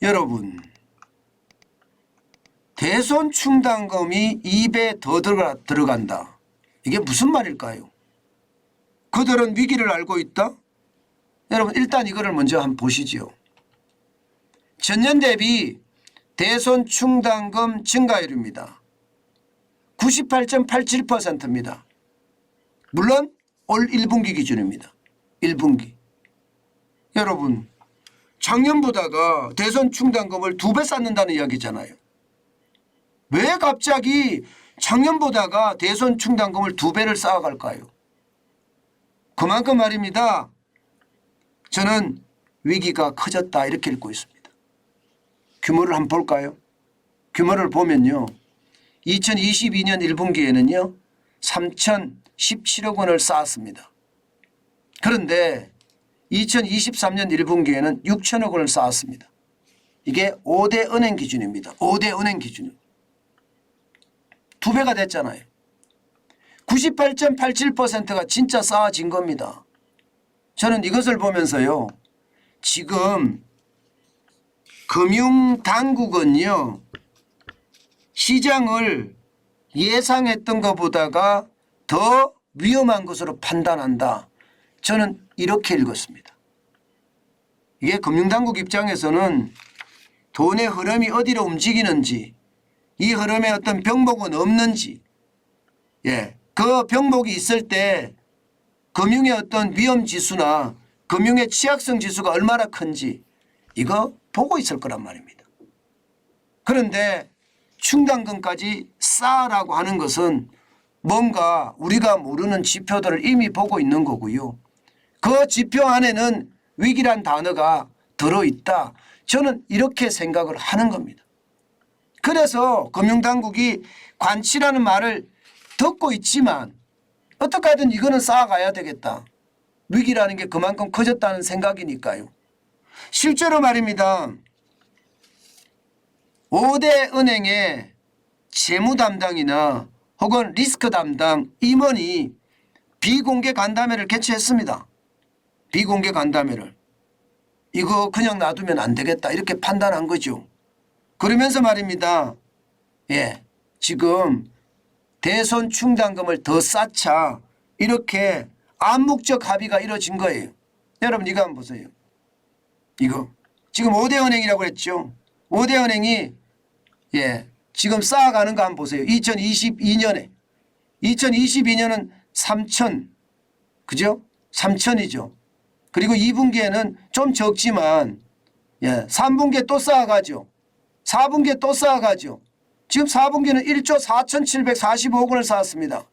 여러분, 대손 충당금이 2배 더 들어간다. 이게 무슨 말일까요? 그들은 위기를 알고 있다? 여러분, 일단 이거를 먼저 한번 보시죠. 전년 대비 대손 충당금 증가율입니다. 98.87%입니다. 물론 올 1분기 기준입니다. 1분기. 여러분, 작년보다가 대손 충당금을 2배 쌓는다는 이야기잖아요. 왜 갑자기 작년보다가 대손 충당금을 2배를 쌓아갈까요? 그만큼 말입니다. 저는 위기가 커졌다 이렇게 읽고 있습니다. 규모를 한번 볼까요? 규모를 보면요. 2022년 1분기에는요. 3,017억 원을 쌓았습니다. 그런데 2023년 1분기에는 6천억 원을 쌓았습니다. 이게 5대 은행 기준입니다. 5대 은행 기준. 2배가 됐잖아요. 98.87%가 진짜 쌓아진 겁니다. 저는 이것을 보면서요. 지금 금융당국은요. 시장을 예상했던 것보다가 더 위험한 것으로 판단한다. 저는 이렇게 읽었습니다. 이게 금융당국 입장에서는 돈의 흐름이 어디로 움직이는지 이 흐름에 어떤 병목은 없는지 그 병목이 있을 때 금융의 어떤 위험지수나 금융의 취약성 지수가 얼마나 큰지 이거 보고 있을 거란 말입니다. 그런데 충당금까지 쌓으라고 하는 것은 뭔가 우리가 모르는 지표들을 이미 보고 있는 거고요. 그 지표 안에는 위기란 단어가 들어있다. 저는 이렇게 생각을 하는 겁니다. 그래서 금융당국이 관치라는 말을 듣고 있지만 어떻게 하든 이거는 쌓아가야 되겠다. 위기라는 게 그만큼 커졌다는 생각이니까요. 실제로 말입니다. 5대 은행의 재무 담당이나 혹은 리스크 담당 임원이 비공개 간담회를 개최했습니다. 비공개 간담회를. 이거 그냥 놔두면 안 되겠다 이렇게 판단한 거죠. 그러면서 말입니다. 지금 대손 충당금을 더 쌓자 이렇게 암묵적 합의가 이루어진 거예요. 여러분 이거 한번 보세요. 이거 지금 5대 은행이라고 했죠. 5대 은행이 지금 쌓아가는 거 한번 보세요. 2022년에 2022년은 3천 그죠? 3천이죠. 그리고 2분기에는 좀 적지만 3분기에 또 쌓아가죠. 4분기에 또 쌓아가죠. 지금 4분기는 1조 4,745억 원을 쌓았습니다.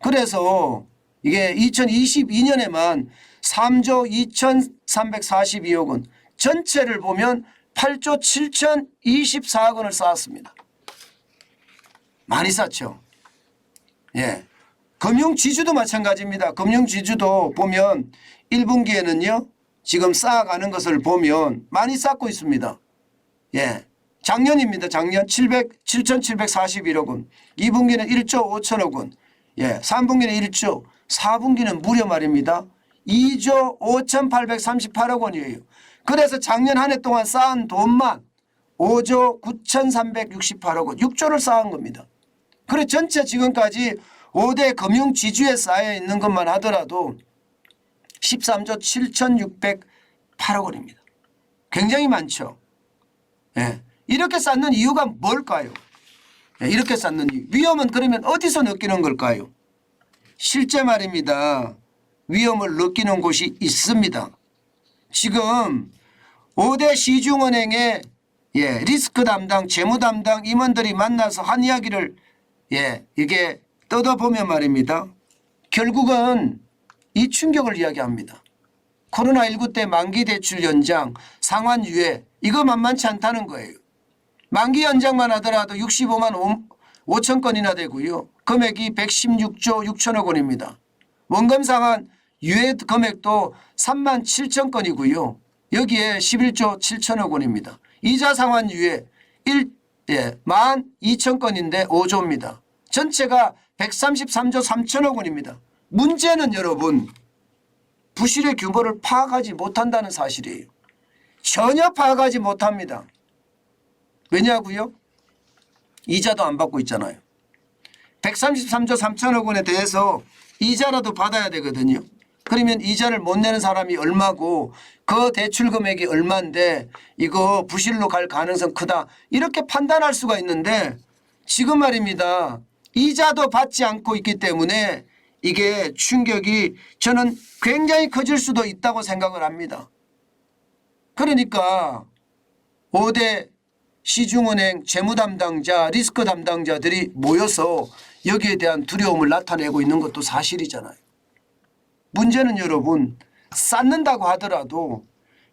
그래서 이게 2022년에만 3조 2,342억 원 전체를 보면 8조 7,024억 원을 쌓았습니다. 많이 쌓죠. 금융지주도 마찬가지입니다. 금융지주도 보면 1분기에는요. 지금 쌓아가는 것을 보면 많이 쌓고 있습니다. 작년입니다. 작년 7,741억 원. 2분기는 1조 5천억 원. 3분기는 1조. 4분기는 무려 말입니다. 2조 5,838억 원이에요. 그래서 작년 한 해 동안 쌓은 돈만 5조 9,368억 원. 6조를 쌓은 겁니다. 그래서 전체 지금까지 5대 금융지주에 쌓여 있는 것만 하더라도 13조 7,608억 원입니다. 굉장히 많죠. 이렇게 쌓는 이유가 뭘까요? 이렇게 쌓는 이유. 위험은 그러면 어디서 느끼는 걸까요? 실제 말입니다. 위험을 느끼는 곳이 있습니다. 지금 5대 시중은행의 리스크 담당, 재무 담당 임원들이 만나서 한 이야기를 이게 뜯어보면 말입니다. 결국은 이 충격을 이야기합니다. 코로나19 때 만기 대출 연장, 상환 유예 이거 만만치 않다는 거예요. 만기 연장만 하더라도 65만 5천 건이나 되고요. 금액이 116조 6천억 원입니다. 원금 상환 유예 금액도 3만 7천 건이고요. 여기에 11조 7천억 원입니다. 이자 상환 유예 1만 2천 건인데 5조입니다. 전체가 133조 3천억 원입니다. 문제는 여러분 부실의 규모를 파악하지 못한다는 사실이에요. 전혀 파악하지 못합니다. 왜냐고요? 이자도 안 받고 있잖아요. 133조 3천억 원에 대해서 이자라도 받아야 되거든요. 그러면 이자를 못 내는 사람이 얼마고 그 대출 금액이 얼마인데 이거 부실로 갈 가능성 크다 이렇게 판단할 수가 있는데 지금 말입니다. 이자도 받지 않고 있기 때문에 이게 충격이 저는 굉장히 커질 수도 있다고 생각을 합니다. 그러니까 5대 시중은행 재무담당자 리스크 담당자들이 모여서 여기에 대한 두려움을 나타내고 있는 것도 사실이잖아요. 문제는 여러분 쌓는다고 하더라도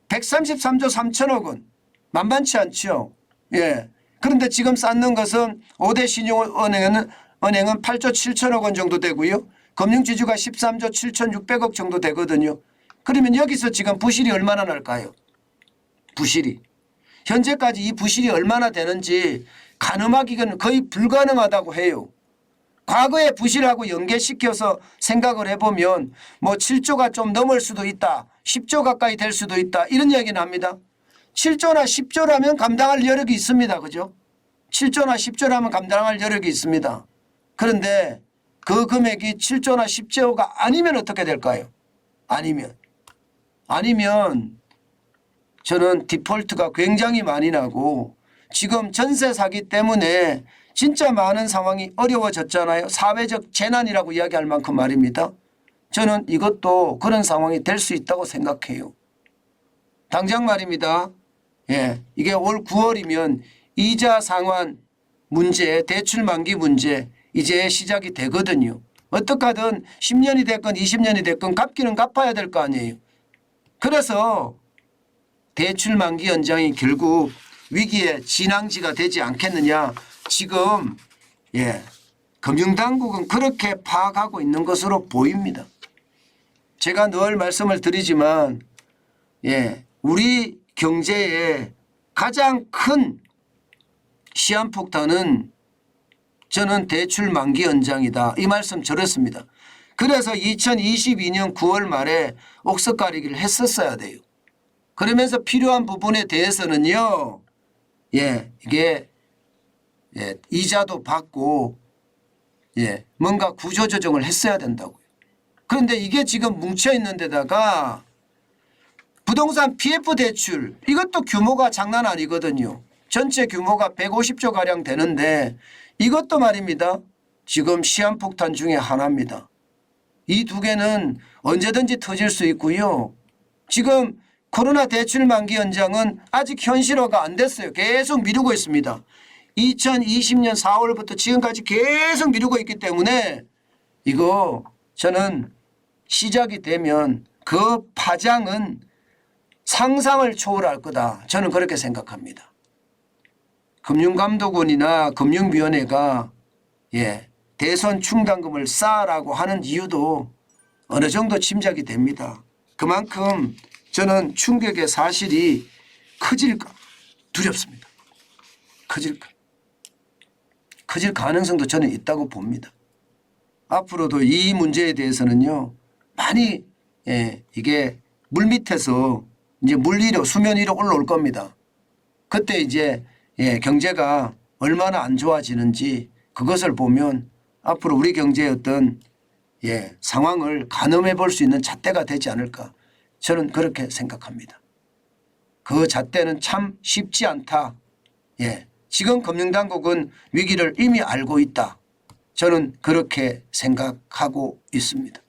133조 3천억 원 만만치 않죠. 예. 그런데 지금 쌓는 것은 5대 신용은행은 8조 7천억 원 정도 되고요. 금융지주가 13조 7,600억 정도 되거든요. 그러면 여기서 지금 부실이 얼마나 날까요? 부실이. 현재까지 이 부실이 얼마나 되는지 가늠하기는 거의 불가능하다고 해요. 과거의 부실하고 연계시켜서 생각을 해보면 뭐 7조가 좀 넘을 수도 있다. 10조 가까이 될 수도 있다. 이런 이야기는 합니다. 7조나 10조라면 감당할 여력이 있습니다. 그죠? 7조나 10조라면 감당할 여력이 있습니다. 그런데 그 금액이 7조나 10조가 아니면 어떻게 될까요? 아니면 저는 디폴트가 굉장히 많이 나고 지금 전세 사기 때문에 진짜 많은 상황이 어려워졌잖아요. 사회적 재난이라고 이야기할 만큼 말입니다. 저는 이것도 그런 상황이 될 수 있다고 생각해요. 당장 말입니다. 예, 이게 올 9월이면 이자 상환 문제, 대출 만기 문제 이제 시작이 되거든요. 어떻게 하든 10년이 됐건 20년이 됐건 갚기는 갚아야 될 거 아니에요. 그래서 대출 만기 연장이 결국 위기의 진앙지가 되지 않겠느냐. 지금 금융당국은 그렇게 파악하고 있는 것으로 보입니다. 제가 늘 말씀을 드리지만 우리 경제의 가장 큰 시한폭탄은 저는 대출 만기 연장이다. 이 말씀 드렸습니다. 그래서 2022년 9월 말에 옥석 가리기를 했었어야 돼요. 그러면서 필요한 부분에 대해서는요. 이게 이자도 받고 뭔가 구조조정을 했어야 된다고요. 그런데 이게 지금 뭉쳐있는 데다가 부동산 PF 대출 이것도 규모가 장난 아니거든요. 전체 규모가 150조 가량 되는데 이것도 말입니다. 지금 시한폭탄 중에 하나입니다. 이 두 개는 언제든지 터질 수 있고요. 지금 코로나 대출 만기 연장은 아직 현실화가 안 됐어요. 계속 미루고 있습니다. 2020년 4월부터 지금까지 계속 미루고 있기 때문에 이거 저는 시작이 되면 그 파장은 상상을 초월할 거다. 저는 그렇게 생각합니다. 금융감독원이나 금융위원회가 대선 충당금을 쌓으라고 하는 이유도 어느 정도 짐작이 됩니다. 그만큼 저는 충격의 사실이 커질까 두렵습니다. 커질 가능성도 저는 있다고 봅니다. 앞으로도 이 문제에 대해서는요. 많이 이게 물밑에서 이제 물 위로 수면 위로 올라올 겁니다. 그때 이제 경제가 얼마나 안 좋아지는지 그것을 보면 앞으로 우리 경제의 어떤 상황을 가늠해 볼 수 있는 잣대가 되지 않을까 저는 그렇게 생각합니다. 그 잣대는 참 쉽지 않다. 지금 금융당국은 위기를 이미 알고 있다. 저는 그렇게 생각하고 있습니다.